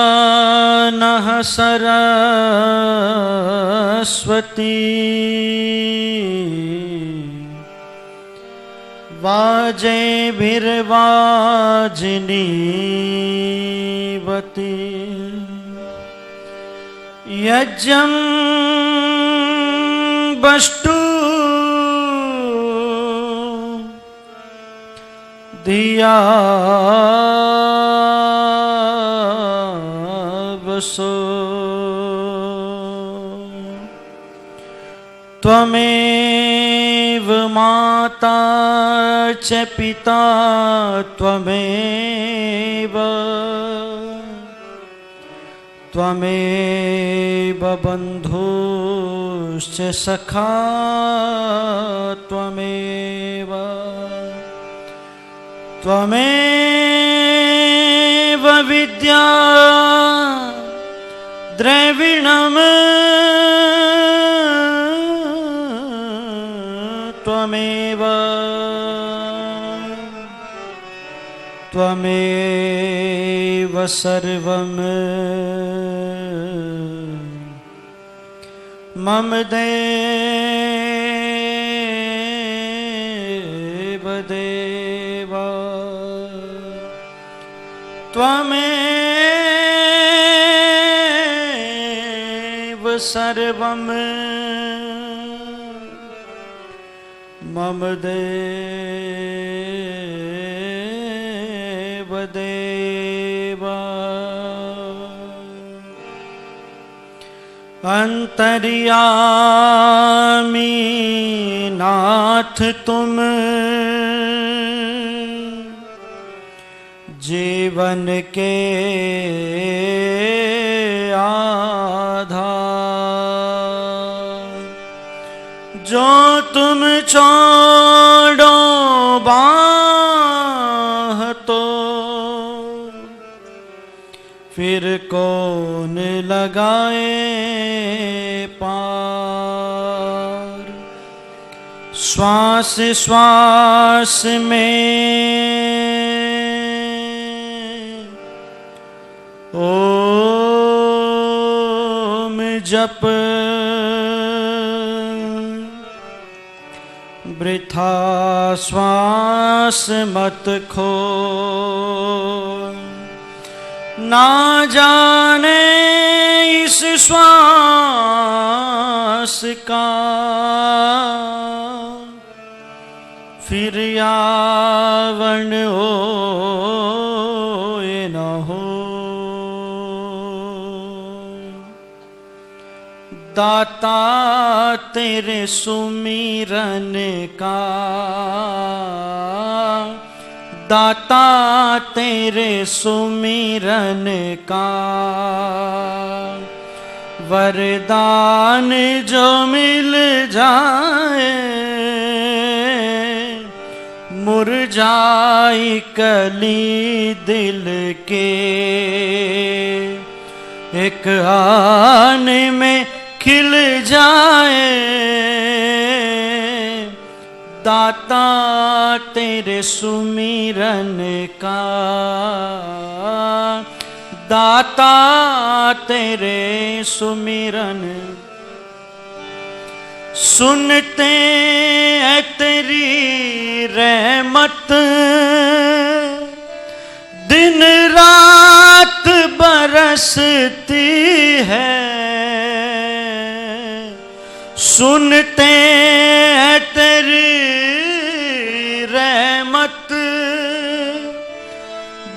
पावकानः सरस्वती वाजेभिर्वाजिनीवती यज्ञं बष्टु धिया वसो त्वमेव माता च पिता त्वमेव त्वमेव बन्धुश्च सखा त्वमेव त्वमेव विद्या द्रविणम् त्वमेव त्वमेव सर्वम् मम देव देव त्वमेव सर्वम् मम देव देव अंतर्यामी नाथ तुम जीवन के आधार जो तुम छोड़ो बाह तो फिर कौन लगाए पार। श्वास श्वास में ओम जप वृथा श्वास मत खो ना जाने इस श्वास का फिर यावन हो न हो। दाता तेरे सुमिरन का दाता तेरे सुमिरन का वरदान जो मिल जाए मुरझाई कली दिल के एक आन में खिल जाए। दाता तेरे सुमिरन का दाता तेरे सुमिरन सुनते हैं तेरी रहमत दिन रात बरसती है। सुनते हैं तेरी रहमत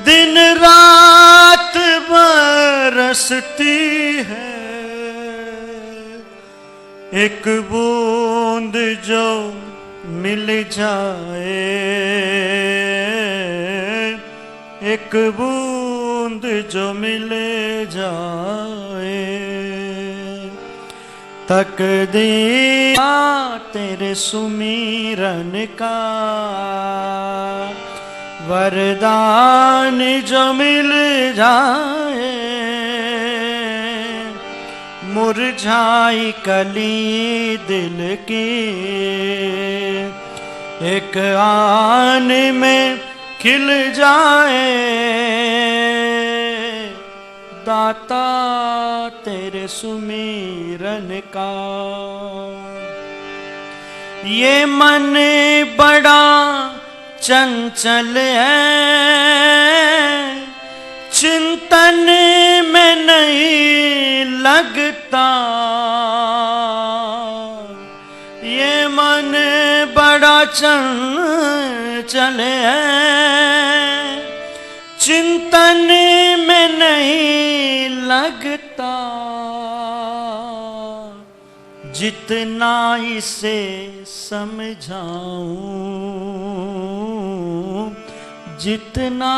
दिन रात बरसती है। एक बूंद जो मिल जाए, एक बूंद जो मिल जाए, तकदीर तेरे सुमिरन का वरदान जो मिल जाए, मुरझाई कली दिल की एक आन में खिल जाए, दाता तेरे सुमिरन का। ये मन बड़ा चंचल है, चिंतन में नहीं लगता, ये मन बड़ा चंचल है, चिंतन में नहीं लगता, जितना इसे समझाऊं, जितना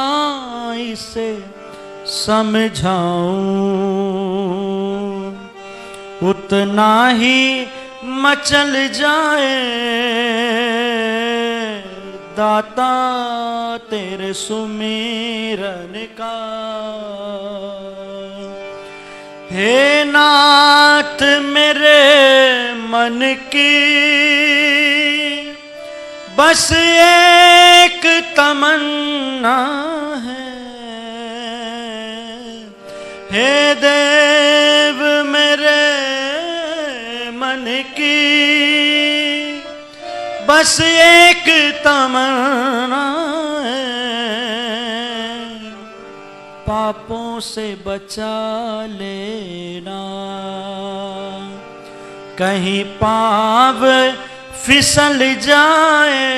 इसे समझाऊं, उतना ही मचल जाए, दाता तेरे सुमिरन का। हे नाथ मेरे मन की बस एक तमन्ना है, हे देव मेरे मन की बस एक तमन्ना है, पापों से बचा लेना, कहीं पाँव फिसल जाए,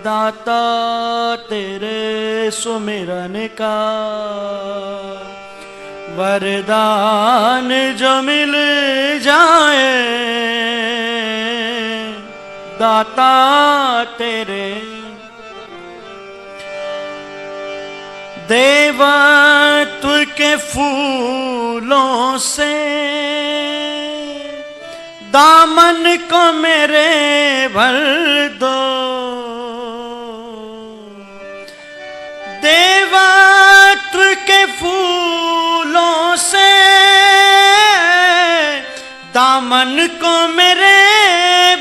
दाता तेरे सुमिरन का वरदान जो मिल जाए, दाता तेरे। देवत्व के फूलों से दामन को मेरे भर दो, देवत्व के फूलों से दामन को मेरे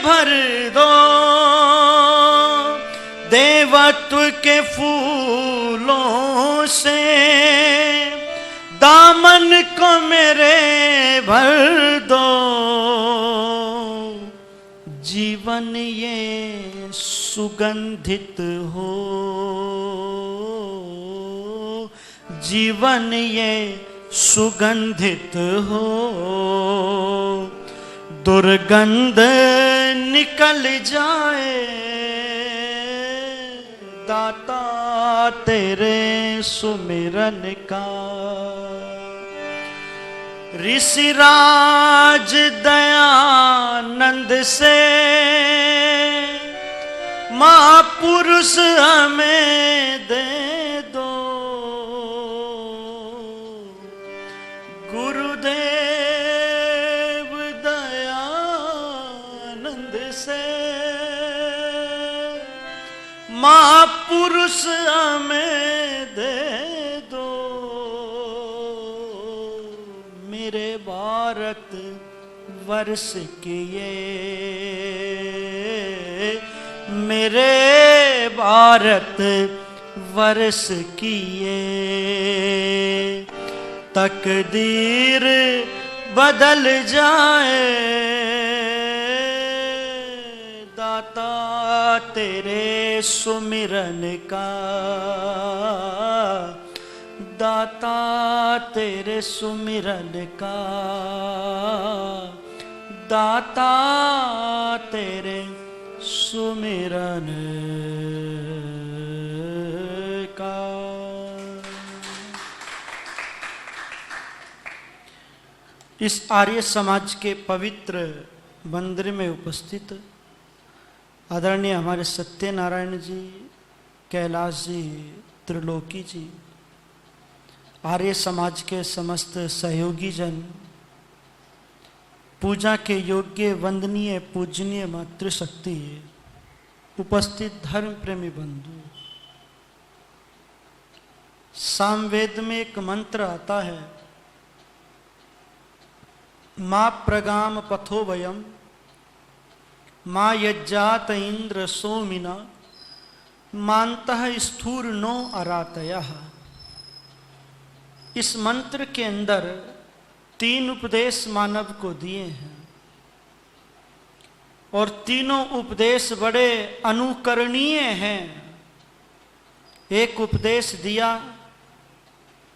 भर दो, देवत्व के फूलों से दामन को मेरे भर दो, जीवन ये सुगंधित हो, जीवन ये सुगंधित हो, दुर्गंध निकल जाए, दाता तेरे सुमिरन का। ऋषिराज दयानंद से महापुरुष हमें दे दो, गुरुदेव दयानंद से महापुरुष हमें दे दो, मेरे भारत वर्ष के ये, मेरे भारत वर्ष की ये तकदीर बदल जाए, दाता तेरे सुमिरन का, दाता तेरे सुमिरन का, दाता तेरे सुमिरन का। इस आर्य समाज के पवित्र मंदिर में उपस्थित आदरणीय हमारे सत्यनारायण जी, कैलाश जी, त्रिलोकी जी, आर्य समाज के समस्त सहयोगी जन, पूजा के योग्य वंदनीय पूजनीय मातृशक्ति, उपस्थित धर्म प्रेमी बंधु, सामवेद में एक मंत्र आता है, मां प्रगाम पथो वयम मां यज्जात इंद्र सोमिना मानतः स्थूर नो अरातयः। इस मंत्र के अंदर 3 उपदेश मानव को दिए हैं और तीनों उपदेश बड़े अनुकरणीय हैं। एक उपदेश दिया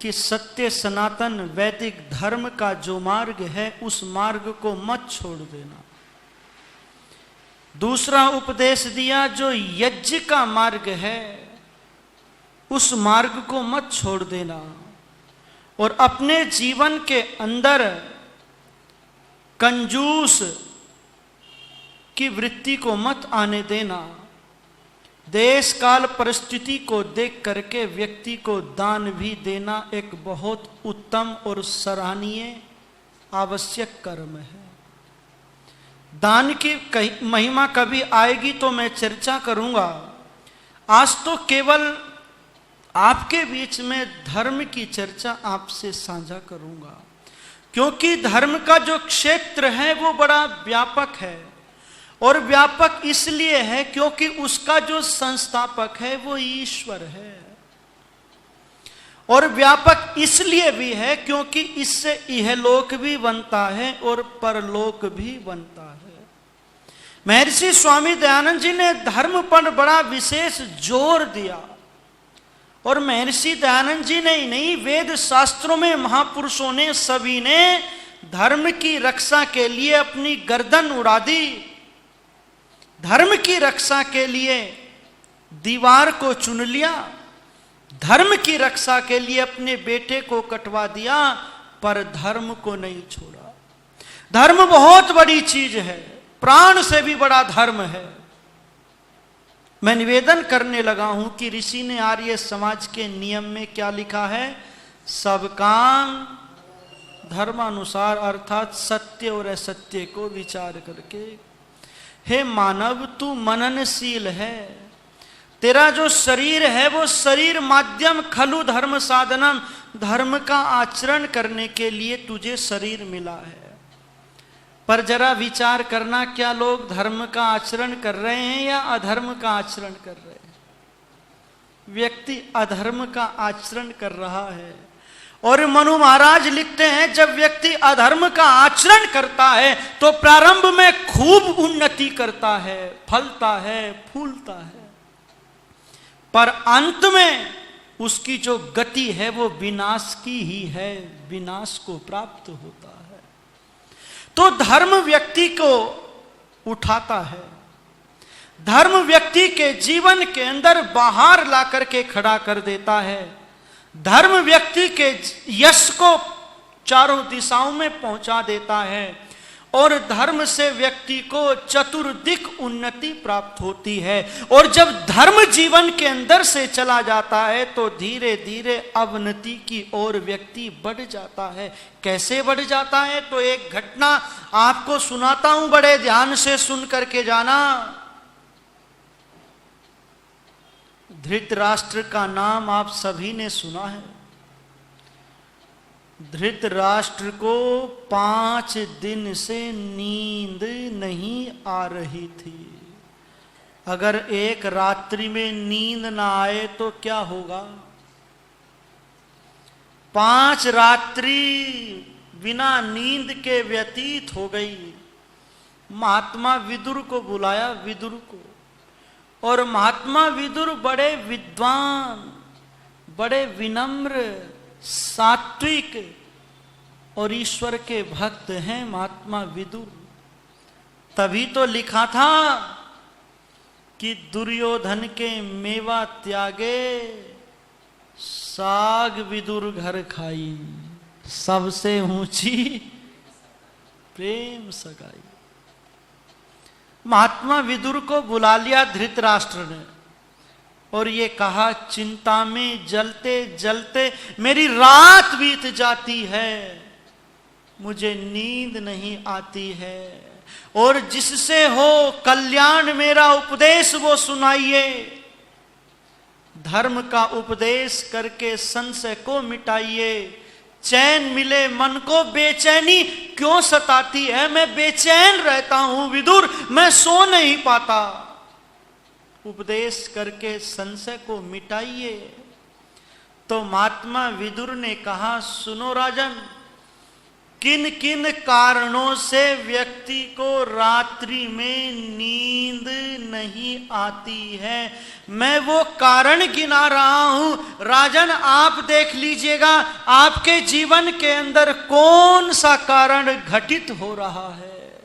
कि सत्य सनातन वैदिक धर्म का जो मार्ग है उस मार्ग को मत छोड़ देना। दूसरा उपदेश दिया जो यज्ञ का मार्ग है उस मार्ग को मत छोड़ देना और अपने जीवन के अंदर कंजूस की वृत्ति को मत आने देना। देश काल परिस्थिति को देख करके व्यक्ति को दान भी देना एक बहुत उत्तम और सराहनीय आवश्यक कर्म है। दान की महिमा कभी आएगी तो मैं चर्चा करूंगा। आज तो केवल आपके बीच में धर्म की चर्चा आपसे साझा करूंगा, क्योंकि धर्म का जो क्षेत्र है वो बड़ा व्यापक है और व्यापक इसलिए है क्योंकि उसका जो संस्थापक है वो ईश्वर है, और व्यापक इसलिए भी है क्योंकि इससे इहलोक भी बनता है और परलोक भी बनता है। महर्षि स्वामी दयानंद जी ने धर्म पर बड़ा विशेष जोर दिया और महर्षि दयानंद जी ने ही नहीं, वेद शास्त्रों में महापुरुषों ने सभी ने धर्म की रक्षा के लिए अपनी गर्दन उड़ा दी। धर्म की रक्षा के लिए दीवार को चुन लिया, धर्म की रक्षा के लिए अपने बेटे को कटवा दिया, पर धर्म को नहीं छोड़ा। धर्म बहुत बड़ी चीज है, प्राण से भी बड़ा धर्म है। मैं निवेदन करने लगा हूं कि ऋषि ने आर्य समाज के नियम में क्या लिखा है, सब काम धर्मानुसार, अर्थात सत्य और असत्य को विचार करके। हे मानव, तू मननशील है, तेरा जो शरीर है वो शरीर माध्यम खलु धर्म साधनम, धर्म का आचरण करने के लिए तुझे शरीर मिला है। पर जरा विचार करना, क्या लोग धर्म का आचरण कर रहे हैं या अधर्म का आचरण कर रहे हैं? व्यक्ति अधर्म का आचरण कर रहा है और मनु महाराज लिखते हैं, जब व्यक्ति अधर्म का आचरण करता है तो प्रारंभ में खूब उन्नति करता है, फलता है, फूलता है, पर अंत में उसकी जो गति है वो विनाश की ही है, विनाश को प्राप्त होता है। तो धर्म व्यक्ति को उठाता है, धर्म व्यक्ति के जीवन के अंदर बाहर ला करके खड़ा कर देता है, धर्म व्यक्ति के यश को चारों दिशाओं में पहुंचा देता है और धर्म से व्यक्ति को चतुर्दिक उन्नति प्राप्त होती है। और जब धर्म जीवन के अंदर से चला जाता है तो धीरे धीरे अवनति की ओर व्यक्ति बढ़ जाता है। कैसे बढ़ जाता है? तो एक घटना आपको सुनाता हूं, बड़े ध्यान से सुन करके जाना। धृतराष्ट्र का नाम आप सभी ने सुना है। धृतराष्ट्र को 5 दिन से नींद नहीं आ रही थी। अगर एक रात्रि में नींद ना आए तो क्या होगा? 5 रात्रि बिना नींद के व्यतीत हो गई। महात्मा विदुर को बुलाया, विदुर को, और महात्मा विदुर बड़े विद्वान, बड़े विनम्र, सात्विक और ईश्वर के भक्त हैं महात्मा विदुर। तभी तो लिखा था कि दुर्योधन के मेवा त्यागे साग विदुर घर खाई, सबसे ऊंची प्रेम सगाई। महात्मा विदुर को बुला लिया धृतराष्ट्र ने और ये कहा, चिंता में जलते जलते मेरी रात बीत जाती है, मुझे नींद नहीं आती है, और जिससे हो कल्याण मेरा उपदेश वो सुनाइए। धर्म का उपदेश करके संशय को मिटाइए। चैन मिले मन को बेचैनी क्यों सताती है, मैं बेचैन रहता हूं विदुर, मैं सो नहीं पाता। उपदेश करके संशय को मिटाइए। तो महात्मा विदुर ने कहा, सुनो राजन, किन किन कारणों से व्यक्ति को रात्रि में नींद नहीं आती है, मैं वो कारण गिना रहा हूं। राजन आप देख लीजिएगा आपके जीवन के अंदर कौन सा कारण घटित हो रहा है।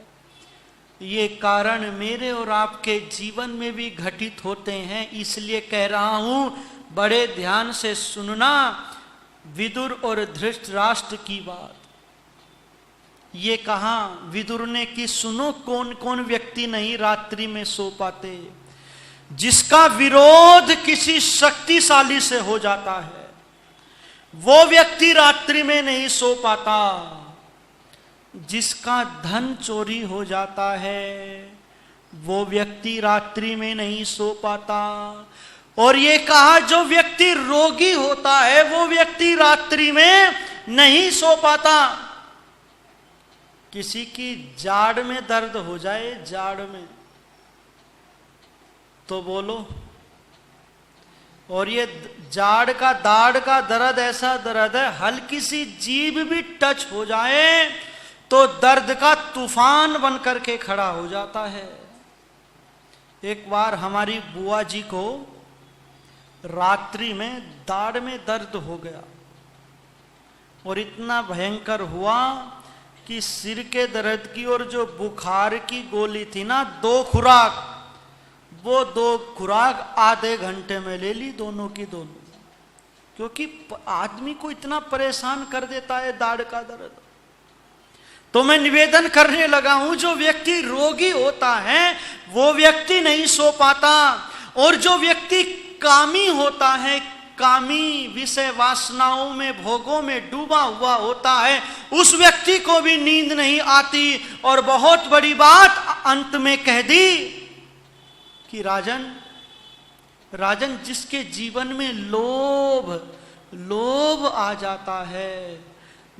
ये कारण मेरे और आपके जीवन में भी घटित होते हैं, इसलिए कह रहा हूं, बड़े ध्यान से सुनना विदुर और धृतराष्ट्र की बात। ये कहा विदुर ने कि सुनो, कौन कौन व्यक्ति नहीं रात्रि में सो पाते। जिसका विरोध किसी शक्तिशाली से हो जाता है वो व्यक्ति रात्रि में नहीं सो पाता। जिसका धन चोरी हो जाता है वो व्यक्ति रात्रि में नहीं सो पाता। और ये कहा जो व्यक्ति रोगी होता है वो व्यक्ति रात्रि में नहीं सो पाता। किसी की जाड़ में दर्द हो जाए, जाड़ में, तो बोलो, और ये जाड़ का दाढ़ का दर्द ऐसा दर्द है, हल्की सी जीभ भी टच हो जाए तो दर्द का तूफान बन करके खड़ा हो जाता है। एक बार हमारी बुआ जी को रात्रि में दाढ़ में दर्द हो गया और इतना भयंकर हुआ कि सिर के दर्द की और जो बुखार की गोली थी ना, 2 खुराक, वो 2 खुराक आधे घंटे में ले ली, दोनों की दोनों। क्योंकि आदमी को इतना परेशान कर देता है दाढ़ का दर्द। तो मैं निवेदन करने लगा हूं, जो व्यक्ति रोगी होता है वो व्यक्ति नहीं सो पाता, और जो व्यक्ति कामी होता है, कामी विषय वासनाओं में, भोगों में डूबा हुआ होता है, उस व्यक्ति को भी नींद नहीं आती। और बहुत बड़ी बात अंत में कह दी कि राजन जिसके जीवन में लोभ आ जाता है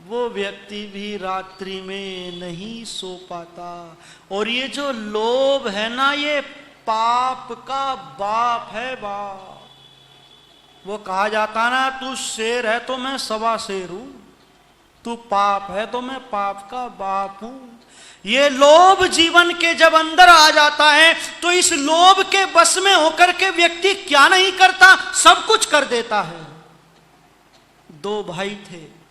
वो व्यक्ति भी रात्रि में नहीं सो पाता। और ये जो लोभ है ना, ये पाप का बाप है, बाप। वो कहा जाता ना, तू शेर है तो मैं 1.25 शेर हूं, तू पाप है तो मैं पाप का बाप हूं। ये लोभ जीवन के जब अंदर आ जाता है तो इस लोभ के बस में होकर के व्यक्ति क्या नहीं करता, सब कुछ कर देता है। 2 भाई थे,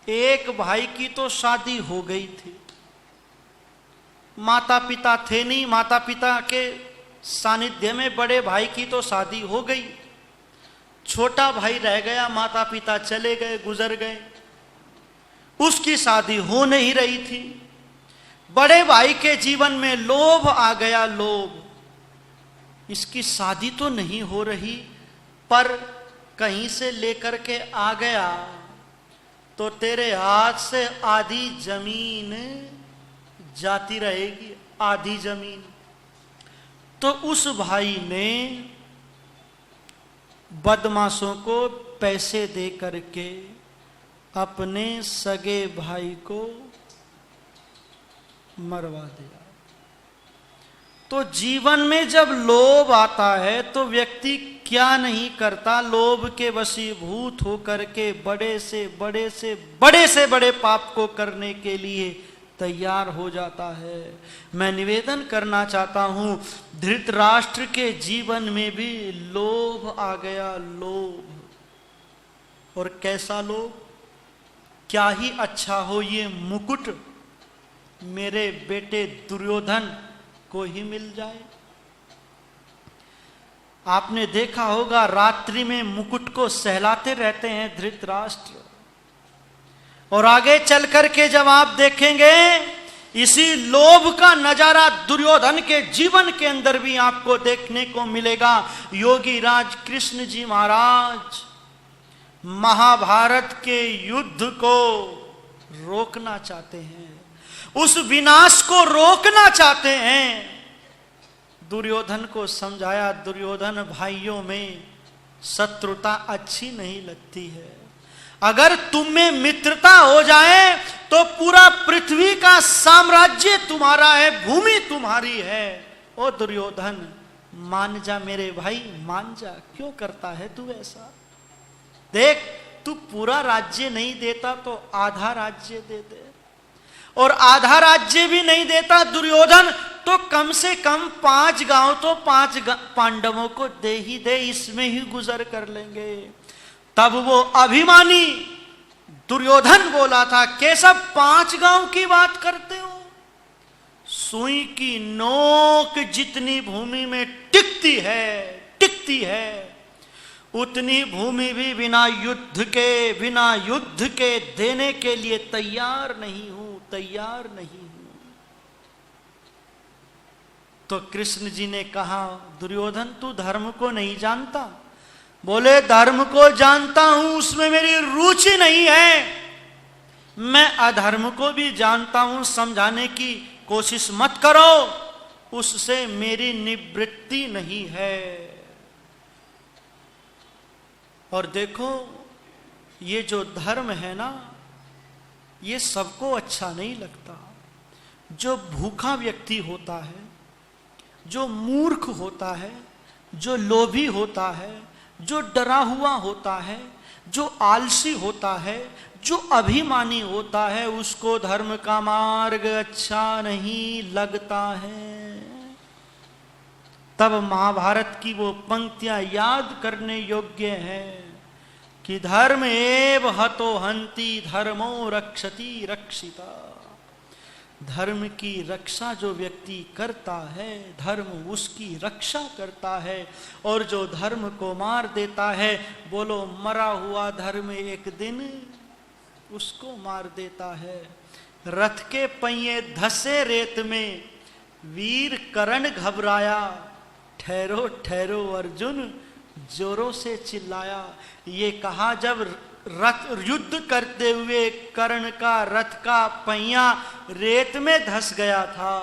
एक भाई की तो शादी हो गई थी, माता पिता थे नहीं, माता पिता के सानिध्य में बड़े भाई की तो शादी हो गई, छोटा भाई रह गया, माता पिता चले गए, गुजर गए, उसकी शादी हो नहीं रही थी। बड़े भाई के जीवन में लोभ आ गया, लोभ, इसकी शादी तो नहीं हो रही पर कहीं से लेकर के आ गया तो तेरे हाथ से आधी जमीन जाती रहेगी, आधी जमीन। तो उस भाई ने बदमाशों को पैसे दे करके अपने सगे भाई को मरवा दिया। तो जीवन में जब लोभ आता है तो व्यक्ति क्या नहीं करता, लोभ के वशीभूत होकर के बड़े से बड़े पाप को करने के लिए तैयार हो जाता है। मैं निवेदन करना चाहता हूं, धृतराष्ट्र के जीवन में भी लोभ आ गया, लोभ। और कैसा लोभ, क्या ही अच्छा हो ये मुकुट मेरे बेटे दुर्योधन को ही मिल जाए। आपने देखा होगा रात्रि में मुकुट को सहलाते रहते हैं धृतराष्ट्र। और आगे चल करके जब आप देखेंगे इसी लोभ का नजारा दुर्योधन के जीवन के अंदर भी आपको देखने को मिलेगा। योगी राज कृष्ण जी महाराज महाभारत के युद्ध को रोकना चाहते हैं, उस विनाश को रोकना चाहते हैं। दुर्योधन को समझाया, दुर्योधन भाइयों में शत्रुता अच्छी नहीं लगती है। अगर तुम में मित्रता हो जाए तो पूरा पृथ्वी का साम्राज्य तुम्हारा है, भूमि तुम्हारी है। ओ दुर्योधन मान जा मेरे भाई, मान जा। क्यों करता है तू ऐसा? देख, तू पूरा राज्य नहीं देता तो आधा राज्य दे दे, और आधा राज्य भी नहीं देता दुर्योधन तो कम से कम 5 गांव तो 5 पांडवों को दे ही दे, इसमें ही गुजर कर लेंगे। तब वो अभिमानी दुर्योधन बोला था, केशव 5 गांव की बात करते हो? सुई की नोक जितनी भूमि में टिकती है उतनी भूमि भी बिना युद्ध के देने के लिए तैयार नहीं हूं। तो कृष्ण जी ने कहा, दुर्योधन तू धर्म को नहीं जानता। बोले धर्म को जानता हूं, उसमें मेरी रुचि नहीं है। मैं अधर्म को भी जानता हूं, समझाने की कोशिश मत करो, उससे मेरी निवृत्ति नहीं है। और देखो, ये जो धर्म है ना, ये सबको अच्छा नहीं लगता। जो भूखा व्यक्ति होता है, जो मूर्ख होता है, जो लोभी होता है, जो डरा हुआ होता है, जो आलसी होता है, जो अभिमानी होता है, उसको धर्म का मार्ग अच्छा नहीं लगता है। तब महाभारत की वो पंक्तियां याद करने योग्य है कि धर्म एव हतो हंति धर्मो रक्षति रक्षिता। धर्म की रक्षा जो व्यक्ति करता है, धर्म उसकी रक्षा करता है, और जो धर्म को मार देता है, बोलो मरा हुआ धर्म एक दिन उसको मार देता है। रथ के पहिए धसे रेत में, वीर कर्ण घबराया, ठहरो ठहरो अर्जुन जोरों से चिल्लाया। ये कहा जब रथ युद्ध करते हुए कर्ण का रथ का पहिया रेत में धस गया था,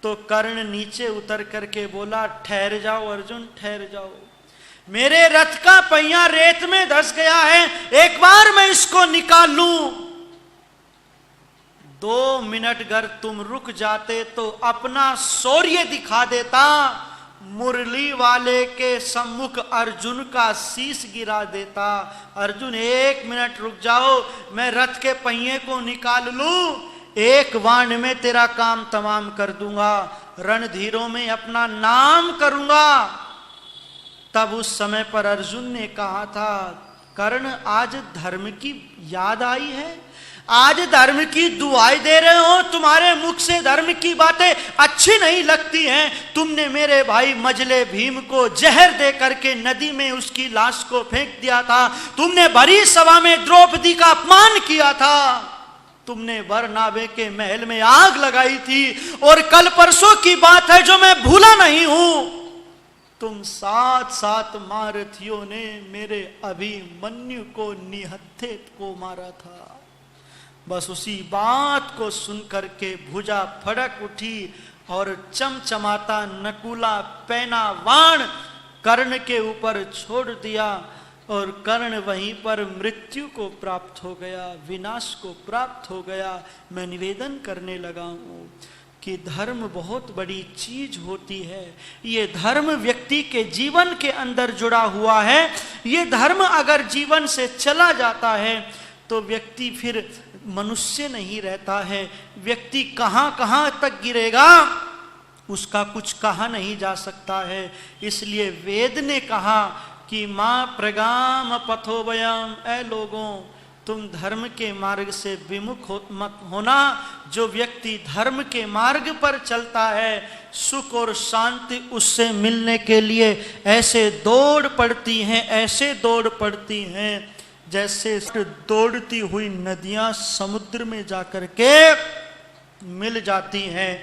तो कर्ण नीचे उतर करके बोला, ठहर जाओ अर्जुन, ठहर जाओ, मेरे रथ का पहिया रेत में धस गया है, एक बार मैं इसको निकाल लूं। 2 मिनट अगर तुम रुक जाते तो अपना शौर्य दिखा देता, मुरली वाले के सम्मुख अर्जुन का शीश गिरा देता। अर्जुन 1 मिनट रुक जाओ, मैं रथ के पहिए को निकाल लूं, एक बाण में तेरा काम तमाम कर दूंगा, रणधीरों में अपना नाम करूंगा। तब उस समय पर अर्जुन ने कहा था, कर्ण आज धर्म की याद आई है, आज धर्म की दुआई दे रहे हो, तुम्हारे मुख से धर्म की बातें अच्छी नहीं लगती हैं। तुमने मेरे भाई मजले भीम को जहर दे करके नदी में उसकी लाश को फेंक दिया था, तुमने भरी सभा में द्रौपदी का अपमान किया था, तुमने वरनाभे के महल में आग लगाई थी, और कल परसों की बात है जो मैं भूला नहीं हूं, तुम 7 महारथियों ने मेरे अभिमन्यु को निहत्थे को मारा था। बस उसी बात को सुनकर के भुजा फड़क उठी और चमचमाता नकुला पहना बाण कर्ण के ऊपर छोड़ दिया, और कर्ण वहीं पर मृत्यु को प्राप्त हो गया, विनाश को प्राप्त हो गया। मैं निवेदन करने लगा हूं कि धर्म बहुत बड़ी चीज होती है। ये धर्म व्यक्ति के जीवन के अंदर जुड़ा हुआ है। ये धर्म अगर जीवन से चला जाता है तो व्यक्ति फिर मनुष्य नहीं रहता है। व्यक्ति कहां कहां तक गिरेगा उसका कुछ कहा नहीं जा सकता है। इसलिए वेद ने कहा कि मां प्रगाम पथोवयम, ए लोगों तुम धर्म के मार्ग से विमुख मत होना। जो व्यक्ति धर्म के मार्ग पर चलता है, सुख और शांति उससे मिलने के लिए ऐसे दौड़ पड़ती हैं, ऐसे दौड़ पड़ती हैं जैसे दौड़ती हुई नदियां समुद्र में जाकर के मिल जाती हैं,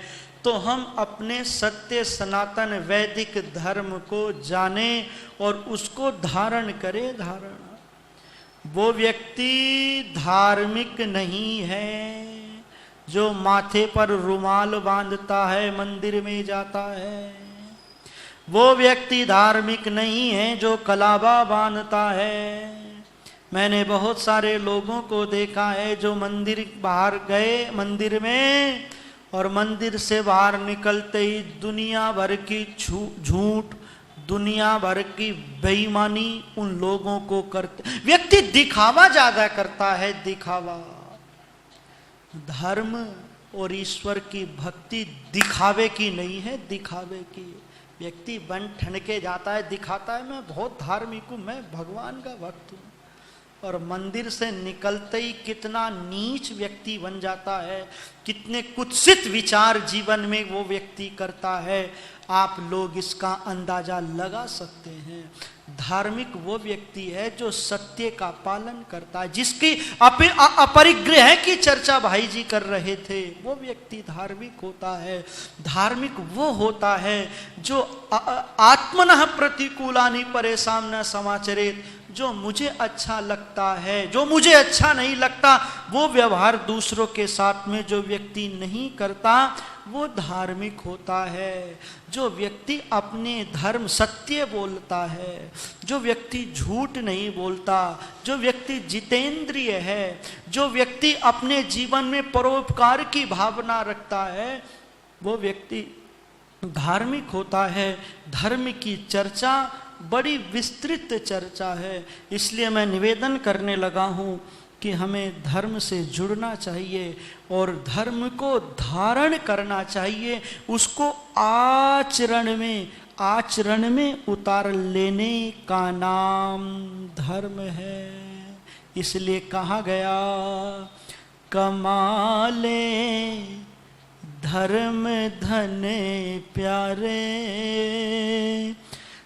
तो हम अपने सत्य सनातन वैदिक धर्म को जाने और उसको धारण करें। वो व्यक्ति धार्मिक नहीं है जो माथे पर रुमाल बांधता है, मंदिर में जाता है। वो व्यक्ति धार्मिक नहीं है जो कलाबा बांधता है। मैंने बहुत सारे लोगों को देखा है जो मंदिर बाहर गए मंदिर में, और मंदिर से बाहर निकलते ही दुनिया भर की झूठ, दुनिया भर की बेईमानी उन लोगों को करते। व्यक्ति दिखावा ज्यादा करता है, दिखावा। धर्म और ईश्वर की भक्ति दिखावे की नहीं है, दिखावे की। व्यक्ति बन ठन के जाता है, दिखाता है मैं बहुत धार्मिक हूं, मैं भगवान का भक्त हूं, और मंदिर से निकलते ही कितना नीच व्यक्ति बन जाता है, कितने कुत्सित विचार जीवन में वो व्यक्ति करता है। आप लोग इसका अंदाजा लगा सकते हैं। धार्मिक वो व्यक्ति है जो सत्य का पालन करता है, जिसकी अपरिग्रह की चर्चा भाई जी कर रहे थे, वो व्यक्ति धार्मिक होता है। धार्मिक वो होता है जो आत्मनः प्रतिकूलानि परेशान न समाचरेत, जो मुझे अच्छा लगता है, जो मुझे अच्छा नहीं लगता वो व्यवहार दूसरों के साथ में जो व्यक्ति नहीं करता वो धार्मिक होता है। जो व्यक्ति अपने धर्म सत्य बोलता है, जो व्यक्ति झूठ नहीं बोलता, जो व्यक्ति जितेंद्रिय है, जो व्यक्ति अपने जीवन में परोपकार की भावना रखता है, वो व्यक्ति धार्मिक होता है। धर्म की चर्चा बड़ी विस्तृत चर्चा है, इसलिए मैं निवेदन करने लगा हूँ कि हमें धर्म से जुड़ना चाहिए और धर्म को धारण करना चाहिए, उसको आचरण में उतार लेने का नाम धर्म है। इसलिए कहा गया, कमाले धर्म धन प्यारे,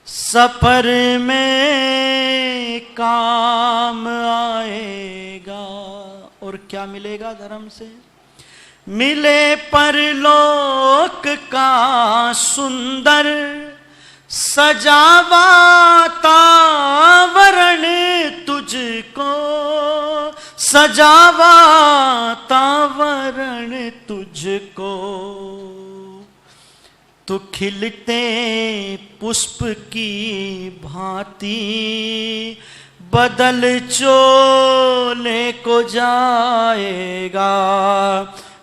सफर में काम आएगा। और क्या मिलेगा धर्म से? मिले परलोक का सुंदर सजावा तावरण तुझको, सजावा तावरण तुझको। तो खिलते पुष्प की भांति बदल चोले को जाएगा।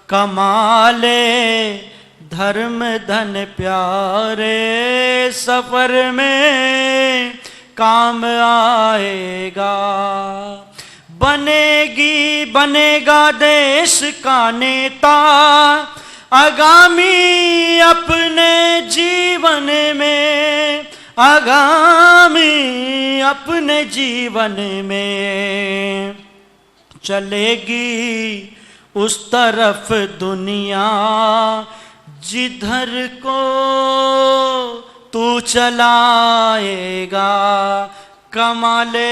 कमाले धर्म धन प्यारे, सफर में काम आएगा। बनेगा देश का नेता आगामी अपने जीवन में, आगामी अपने जीवन में। चलेगी उस तरफ दुनिया जिधर को तू चलाएगा। कमाले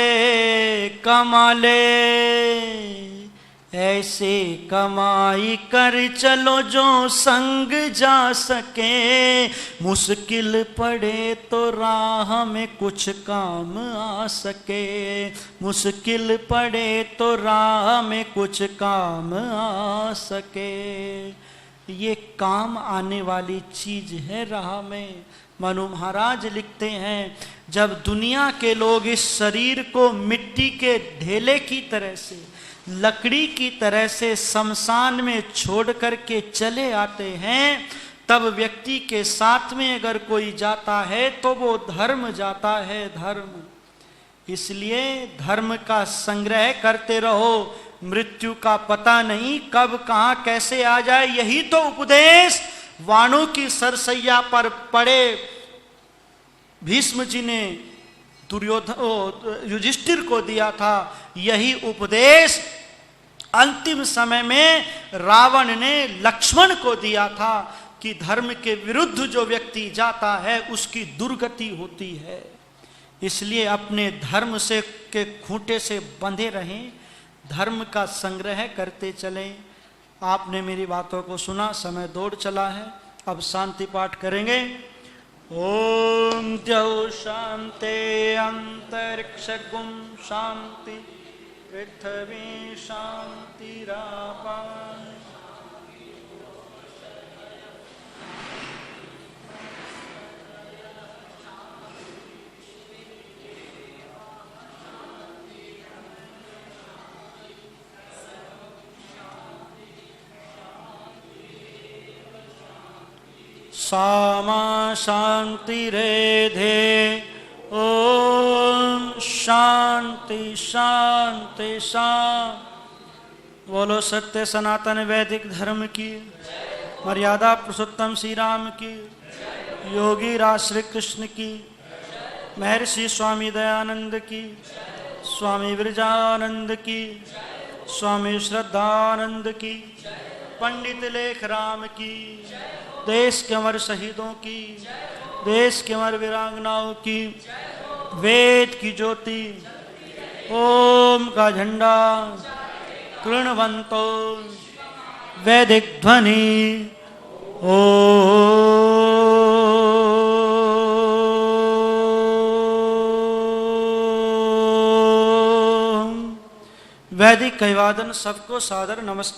ऐसे कमाई कर चलो जो संग जा सके। मुश्किल पड़े तो राह में कुछ काम आ सके, मुश्किल पड़े तो राह में कुछ काम आ सके। ये काम आने वाली चीज है राह में। मनु महाराज लिखते हैं, जब दुनिया के लोग इस शरीर को मिट्टी के ढेले की तरह से, लकड़ी की तरह से शमशान में छोड़ करके चले आते हैं, तब व्यक्ति के साथ में अगर कोई जाता है तो वो धर्म जाता है, धर्म। इसलिए धर्म का संग्रह करते रहो, मृत्यु का पता नहीं कब कहां कैसे आ जाए। यही तो उपदेश वाणों की सरसैया पर पड़े भीष्म जी ने युधिष्ठिर को दिया था। यही उपदेश अंतिम समय में रावण ने लक्ष्मण को दिया था कि धर्म के विरुद्ध जो व्यक्ति जाता है उसकी दुर्गति होती है। इसलिए अपने धर्म से के खूंटे से बंधे रहें, धर्म का संग्रह करते चलें। आपने मेरी बातों को सुना, समय दौड़ चला है, अब शांति पाठ करेंगे। ओम द्यौ शांति अंतरिक्ष गुम शांति पृथ्वी शांतिरापान। सामा शांतिरेधे। ओम शांति शांति शांति। बोलो सत्य सनातन वैदिक धर्म की, मर्यादा पुरुषोत्तम श्री राम की, योगी राज श्री कृष्ण की, महर्षि स्वामी दयानंद की, स्वामी विरजानंद की, स्वामी श्रद्धानंद की, पंडित लेखराम की, देश के अमर शहीदों की, देश के अमर वीरांगनाओं की, वेद की ज्योति, ओम का झंडा कृणवंतो वैदिक ध्वनि। ओम। वैदिक अभिवादन सबको सादर नमस्ते।